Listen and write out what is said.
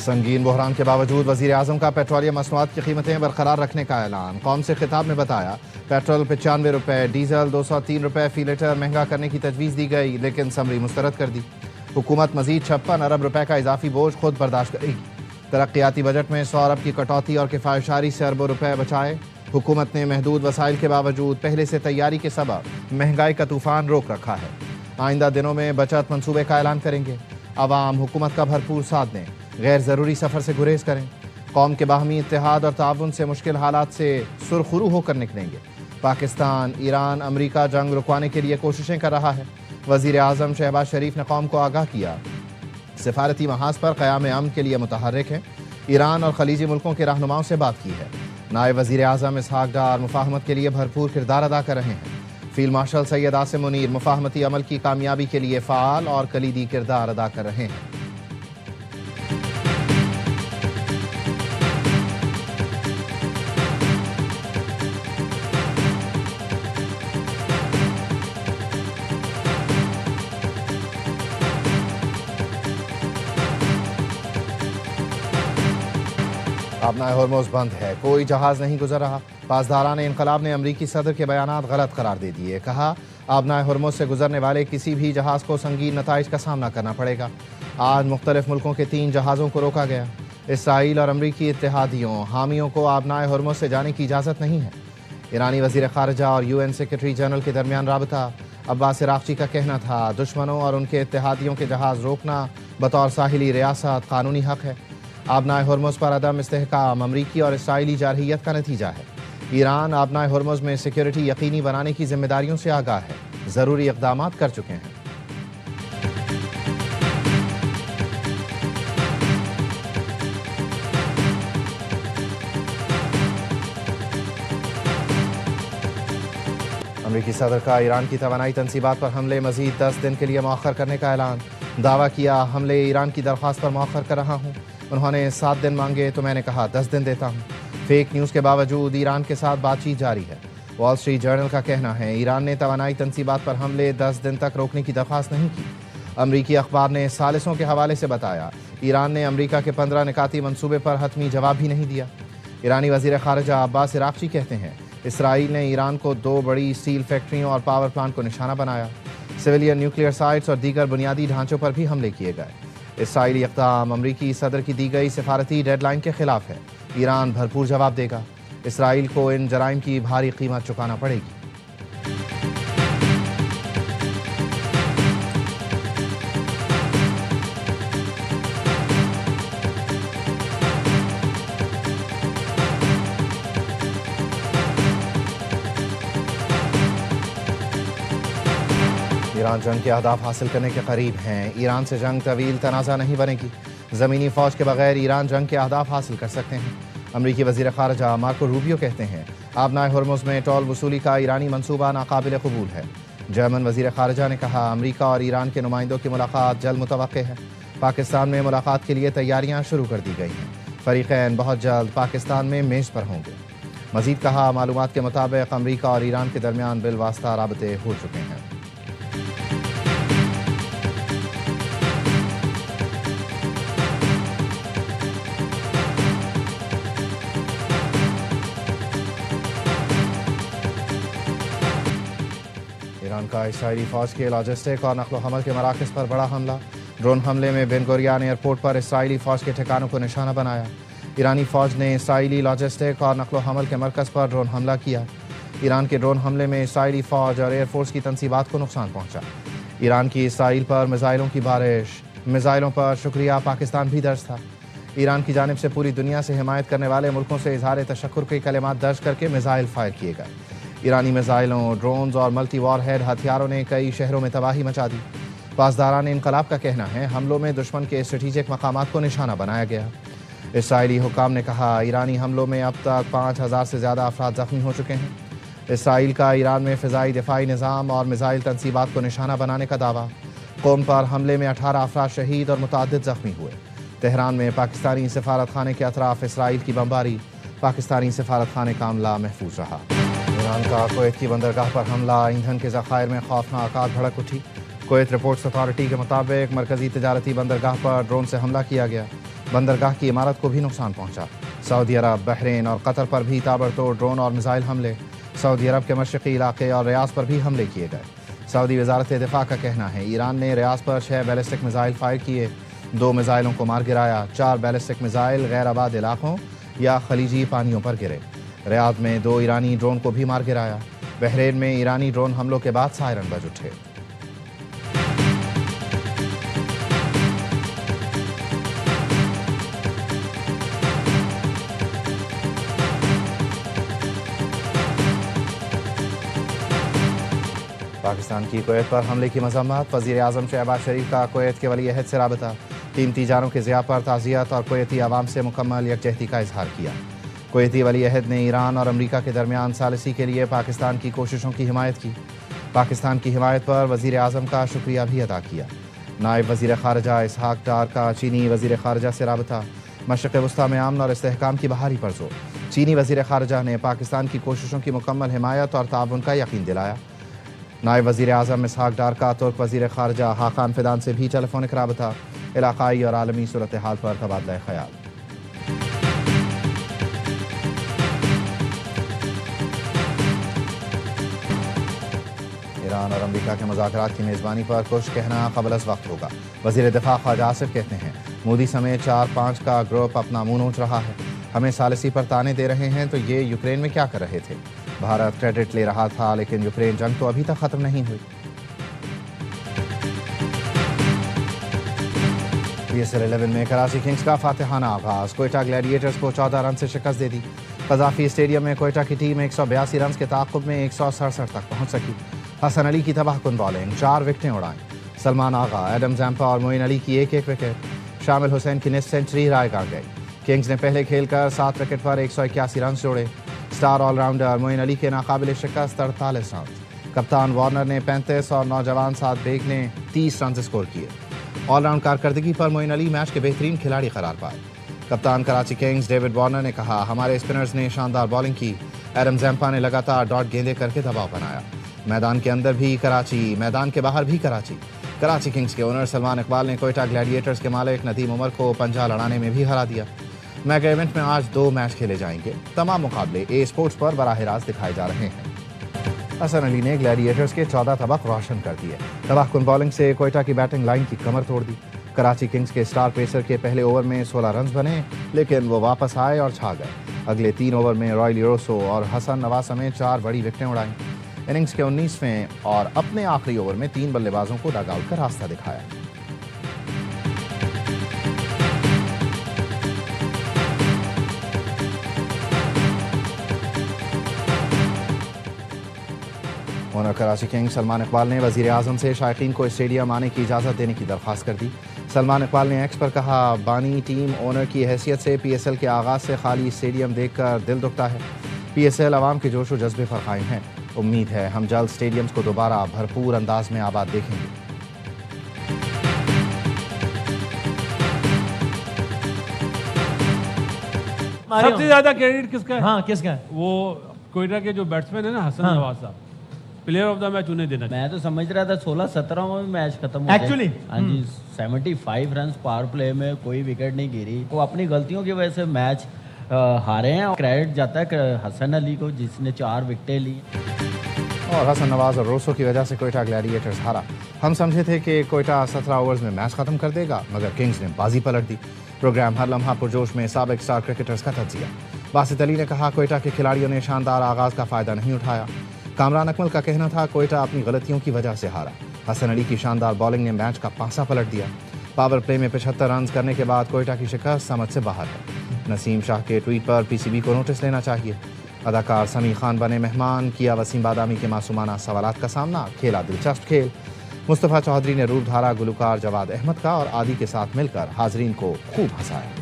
संगीन बहरान के बावजूद वज़ीर आज़म का पेट्रोलियम मसनूआत की कीमतें बरकरार रखने का ऐलान। कौम से खिताब में बताया, पेट्रोल 95 रुपये, डीजल 203 रुपये फ़ी लीटर महंगा करने की तजवीज़ दी गई, लेकिन समरी मुस्तरद कर दी। हुकूमत मजीद 56 अरब रुपये का इजाफी बोझ खुद बर्दाश्त करेगी। तरक्याती बजट में 100 अरब की कटौती और किफ़ायतशारी से अरबों रुपये बचाए। हुकूमत ने महदूद वसाइल के बावजूद पहले से तैयारी के सबब महंगाई का तूफ़ान रोक रखा है। आइंदा दिनों में बचत मनसूबे का ऐलान करेंगे। अवाम हुकूमत का भरपूर साथ दें, गैर ज़रूरी सफ़र से गुरेज करें। कौम के बाहमी इत्तेहाद और ताउन से मुश्किल हालात से सुरखरू होकर निकलेंगे। पाकिस्तान, ईरान, अमरीका जंग रुकवाने के लिए कोशिशें कर रहा है। वज़ीर आज़म शहबाज शरीफ ने कौम को आगाह किया, सिफारती महाज पर क़याम अमन के लिए मुतहर्रिक हैं। ईरान और खलीजी मुल्कों के रहनुमाओं से बात की है। नायब वज़ीर आज़म इसहाक डार मुफाहमत के लिए भरपूर किरदार अदा कर रहे हैं। फील्ड मार्शल सैयद आसिम मुनीर मुफाहमती अमल की कामयाबी के लिए फ़ाल और कलीदी किरदार अदा कर रहे हैं। आबनाए हॉर्मोज़ बंद है, कोई जहाज़ नहीं गुजर रहा। पासदारान इनकलाब ने अमरीकी सदर के बयानात गलत करार दे दिए। कहा, आबनाए हॉर्मोज़ से गुजरने वाले किसी भी जहाज़ को संगीन नताइज का सामना करना पड़ेगा। आज मुख्तलिफ मुल्कों के 3 जहाज़ों को रोका गया। इसराइल और अमरीकी इत्तेहादियों हामियों को आबनाए हॉर्मोज़ से जाने की इजाज़त नहीं है। ईरानी वज़ीर ख़ारिजा और UN सेक्रेटरी जनरल के दरमियान राबता। अब्बास इराक़ची का कहना था, दुश्मनों और उनके इत्तेहादियों के जहाज़ रोकना बतौर साहिली रियासत कानूनी हक़ है। आबनाए हॉर्मोज़ पर अदम इस्तेहकाम अमरीकी और इसराइली जारहियत का नतीजा है। ईरान आबनाए हॉर्मोज़ में सिक्योरिटी यकीनी बनाने की जिम्मेदारियों से आगाह है, ज़रूरी इक़दामात कर चुके हैं। अमरीकी सदर का ईरान की तवानाई तनसीबात पर हमले मज़ीद 10 दिन के लिए मौखर करने का ऐलान। दावा किया, हमले ईरान की दरख्वास्त पर मौखर कर रहा हूँ। उन्होंने 7 दिन मांगे तो मैंने कहा 10 दिन देता हूँ। फेक न्यूज़ के बावजूद ईरान के साथ बातचीत जारी है। वॉल स्ट्रीट जर्नल का कहना है, ईरान ने तवानाई तनसीबात पर हमले 10 दिन तक रोकने की दरख्वास्त नहीं की। अमरीकी अखबार ने सालिसों के हवाले से बताया, ईरान ने अमरीका के 15 निकाती मनसूबे पर हतमी जवाब भी नहीं दिया। ईरानी वज़ीर ख़ारिजा अब्बास इराक़ची कहते हैं, इसराइल ने ईरान को 2 बड़ी स्टील फैक्ट्रियों और पावर प्लांट को निशाना बनाया। सिविलियन न्यूक्लियर साइट्स और दीगर बुनियादी ढांचों पर भी हमले किए गए। इसराइली इक़दाम अमरीकी सदर की दी गई सिफारती डेडलाइन के खिलाफ है। ईरान भरपूर जवाब देगा। इसराइल को इन जराइम की भारी कीमत चुकाना पड़ेगी। ईरान जंग के अहदाफ हासिल करने के करीब हैं। ईरान से जंग तवील तनाज़ा नहीं बनेगी। ज़मीनी फ़ौज के बगैर ईरान जंग के अहदाफ हासिल कर सकते हैं। अमरीकी वज़ीर ख़ारिजा मार्को रूबियो कहते हैं, आबनाए हॉर्मोज़ में टोल वसूली का ईरानी मनसूबा नाकाबिल कबूल है। जर्मन वज़ीर ख़ारिजा ने कहा, अमरीका और ईरान के नुमाइंदों की मुलाकात जल्द मुतवक्के है। पाकिस्तान में मुलाकात के लिए तैयारियाँ शुरू कर दी गई हैं। फ़रीक़ैन बहुत जल्द पाकिस्तान में मेज़ पर होंगे। मज़ीद कहा, मालूमात के मुताबिक अमरीका और ईरान के दरमियान बिलवास्ता राबते हो चुके हैं। ईरान का इसराइली फ़ौज के लॉजिस्टिक और नक़्ल हमल के मराकज़ पर बड़ा हमला। ड्रोन हमले में बेन गुरियन एयरपोर्ट पर इसराइली फ़ौज के ठिकानों को निशाना बनाया। ईरानी फ़ौज ने इसराइली लॉजिस्टिक और नक़्ल हमल के मरकज़ पर ड्रोन हमला किया। ईरान के ड्रोन हमले में इसराइली फ़ौज और एयरफोर्स की तनसीबात को नुकसान पहुँचा। ईरान की इसराइल पर मिज़ाइलों की बारिश। मिज़ाइलों पर शुक्रिया पाकिस्तान भी दर्ज था। ईरान की जानिब से पूरी दुनिया से हिमायत करने वाले मुल्कों से इज़हार तशक्कुर के कलिमात दर्ज करके मिज़ाइल फायर किए गए। ईरानी मिज़ाइलों, ड्रोन्स और मल्टी वॉरहेड हथियारों ने कई शहरों में तबाही मचा दी। पासदारान इनकलाब का कहना है, हमलों में दुश्मन के स्ट्रेटेजिक मकामात को निशाना बनाया गया। इसराइली हुकाम ने कहा, ईरानी हमलों में अब तक 5000 से ज़्यादा अफराद ज़ख्मी हो चुके हैं। इसराइल का ईरान में फ़िज़ाई दिफाई निज़ाम और मिज़ाइल तनसीबात को निशाना बनाने का दावा। कौम पर हमले में 18 अफराद शहीद और मुतअद्दिद ज़ख्मी हुए। तेहरान में पाकिस्तानी सफारत खाने के अतराफ़ इसराइल की बमबारी। पाकिस्तानी सफारत खाने का अमला महफूज रहा। ईरान का कुवैत की बंदरगाह पर हमला। ईंधन के ज़खायर में खौफनाक आग भड़क उठी। کویت رپورٹس اتھارٹی کے مطابق مرکزی تجارتی بندرگاہ پر ڈرون سے حملہ کیا گیا، بندرگاہ کی عمارت کو بھی نقصان پہنچا۔ سعودی عرب، بحرین اور قطر پر بھی تابڑتوڑ ڈرون اور میزائل حملے، سعودی عرب کے مشرقی علاقے اور ریاض پر بھی حملے کیے گئے۔ سعودی وزارت دفاع کا کہنا ہے ایران نے ریاض پر 6 بیلسٹک میزائل فائر کیے، 2 میزائلوں کو مار گرایا، 4 بیلسٹک میزائل غیر آباد علاقوں یا خلیجی پانیوں پر گرے۔ ریاض میں 2 ایرانی ڈرون کو بھی مار گرایا۔ بحرین میں ایرانی ڈرون حملوں کے بعد سائرن بج اٹھے۔ پاکستان کی کویت پر حملے کی مذمت، وزیر اعظم شہباز شریف کا کویت کے ولی عہد سے رابطہ، قیمتی جانوں کے ضیاع پر تعزیت اور کویتی عوام سے مکمل یکجہتی کا اظہار کیا۔ کویتی ولی عہد نے ایران اور امریکہ کے درمیان ثالثی کے لیے پاکستان کی کوششوں کی حمایت کی۔ پاکستان کی حمایت پر وزیر اعظم کا شکریہ بھی ادا کیا۔ نائب وزیر خارجہ اسحاق ڈار کا چینی وزیر خارجہ سے رابطہ، مشرق وسطیٰ میں امن اور استحکام کی بحالی پر زور۔ چینی وزیر خارجہ نے پاکستان کی کوششوں کی مکمل حمایت اور تعاون کا یقین دلایا۔ نائب وزیر اعظم اسحاق ڈار کا ترک وزیر خارجہ حاقان فیدان سے بھی ٹیلی فونک رابطہ، علاقائی اور عالمی صورتحال پر تبادلہ خیال۔ ایران اور امریکہ کے مذاکرات کی میزبانی پر کچھ کہنا قبل از وقت ہوگا۔ وزیر دفاع خواجہ آصف کہتے ہیں مودی سمیت 4-5 کا گروپ اپنا منہ نوچ رہا ہے، ہمیں ثالثی پر تانے دے رہے ہیں تو یہ یوکرین میں کیا کر رہے تھے؟ بھارت کریڈٹ لے رہا تھا لیکن یوکرین جنگ تو ابھی تک ختم نہیں ہوئی۔ PSL 11 میں کراچی کنگز کا فاتحانہ آغاز، کوئٹہ گلیڈیٹرز کو 14 رن سے شکست دے دی۔ قذافی اسٹیڈیم میں کوئٹہ کی ٹیم 182 رنز کے تعاقب میں 167 تک پہنچ سکی۔ حسن علی کی تباہ کن بالنگ، 4 وکٹیں اڑائیں۔ سلمان آغا، ایڈم زیمپا اور معین علی کی ایک وکٹ۔ شامل حسین کی نصف سینچری رائے گاڑ گئی۔ کنگز نے پہلے کھیل کر 7 وکٹ پر 181 رنز جوڑے۔ Star all rounder Moeen Ali کے ناقابل شکست 48 رنز۔ کپتان وارنر نے 35 اور نوجوان سعد بیگ نے 30 رنز اسکور کیے۔ آل راؤنڈ کارکردگی پر معین علی میچ کے بہترین کھلاڑی قرار پائے۔ کپتان کراچی کنگز ڈیوڈ وارنر نے کہا ہمارے اسپنرز نے شاندار بالنگ کی، ایڈم زیمپا نے لگاتار ڈاٹ گیندیں کر کے دباؤ بنایا۔ میدان کے اندر بھی کراچی، میدان کے باہر بھی کراچی۔ کراچی کنگز کے اونر سلمان اقبال نے کوئٹہ گلیڈیٹرز کے مالک ندیم عمر کو پنجہ لڑانے میں بھی ہرا دیا۔ میگا ایونٹ میں آج 2 میچ کھیلے جائیں گے۔ تمام مقابلے اے اسپورٹس پر براہ راست دکھائے جا رہے ہیں۔ حسن علی نے گلیڈیٹرز کے 14 طبق روشن کر دیے۔ تباہ کن بالنگ سے کوئٹہ کی بیٹنگ لائن کی کمر توڑ دی۔ کراچی کنگز کے سٹار پیسر کے پہلے اوور میں 16 رنز بنے لیکن وہ واپس آئے اور چھا گئے۔ اگلے 3 اوور میں رائلی روسو اور حسن نواز سمیت 4 بڑی وکٹیں اڑائیں۔ اننگز کے 19ویں اور اپنے آخری اوور میں 3 بلے بازوں کو ڈگ آؤٹ کا راستہ دکھایا۔ اونر کراچی کنگز سلمان اقبال نے وزیر اعظم سے شائقین کو اسٹیڈیم آنے کی اجازت دینے کی درخواست کر دی۔ سلمان اقبال نے ایکس پر کہا بانی ٹیم اونر کی حیثیت سے PSL کے آغاز سے خالی اسٹیڈیم دیکھ کر دل دکھتا ہے۔ PSL عوام کے جوش و جذبے پر قائم ہے، امید ہے ہم جلد اسٹیڈیمز کو دوبارہ بھرپور انداز میں آباد دیکھیں گے۔ سب سے زیادہ کریڈٹ کس کا ہے؟ ہاں کس کا ہے؟ وہ کوئٹہ کے جو بیٹسمین ہیں نا حسن نواز صاحب، پلیئر آف دا میچ انہیں دینا چاہیے۔ میں تو سمجھ رہا تھا 16-17 میں میچ ختم ہو گیا ایکچولی ہاں جی 75 رنز پاور پلے میں کوئی وکٹ نہیں گری، وہ اپنی غلطیوں کی وجہ سے میچ ہارے ہیں۔ اور کریڈٹ جاتا ہے حسن علی کو جس نے 4 وکٹیں لی۔ اور حسن نواز اور روسو کی وجہ سے کوئٹہ گلیڈیٹرز ہارا۔ ہم سمجھے تھے کہ کوئٹہ 17 اوورز میں میچ ختم کر دے گا مگر کنگز نے بازی پلٹ دی۔ پروگرام ہر لمحہ پرجوش میں سابق سٹار کرکٹرز کا تجزیہ۔ باسط علی نے کہا کوئٹہ کے کھلاڑیوں نے شاندار آغاز کا فائدہ نہیں اٹھایا۔ کامران اکمل کا کہنا تھا کوئٹہ اپنی غلطیوں کی وجہ سے ہارا۔ حسن علی کی شاندار بالنگ نے میچ کا پانسا پلٹ دیا۔ پاور پلے میں 75 رنز کرنے کے بعد کوئٹہ کی شکست سمجھ سے باہر ہے۔ نسیم شاہ کے ٹویٹ پر PCB کو نوٹس لینا چاہیے۔ اداکار سمیع خان بنے مہمان، کیا وسیم بادامی کے معصومانہ سوالات کا سامنا، کھیلا دلچسپ کھیل۔ مصطفیٰ چودھری نے روپ دھارا گلوکار جواد احمد کا اور عادی کے ساتھ مل کر حاضرین کو خوب ہنسایا۔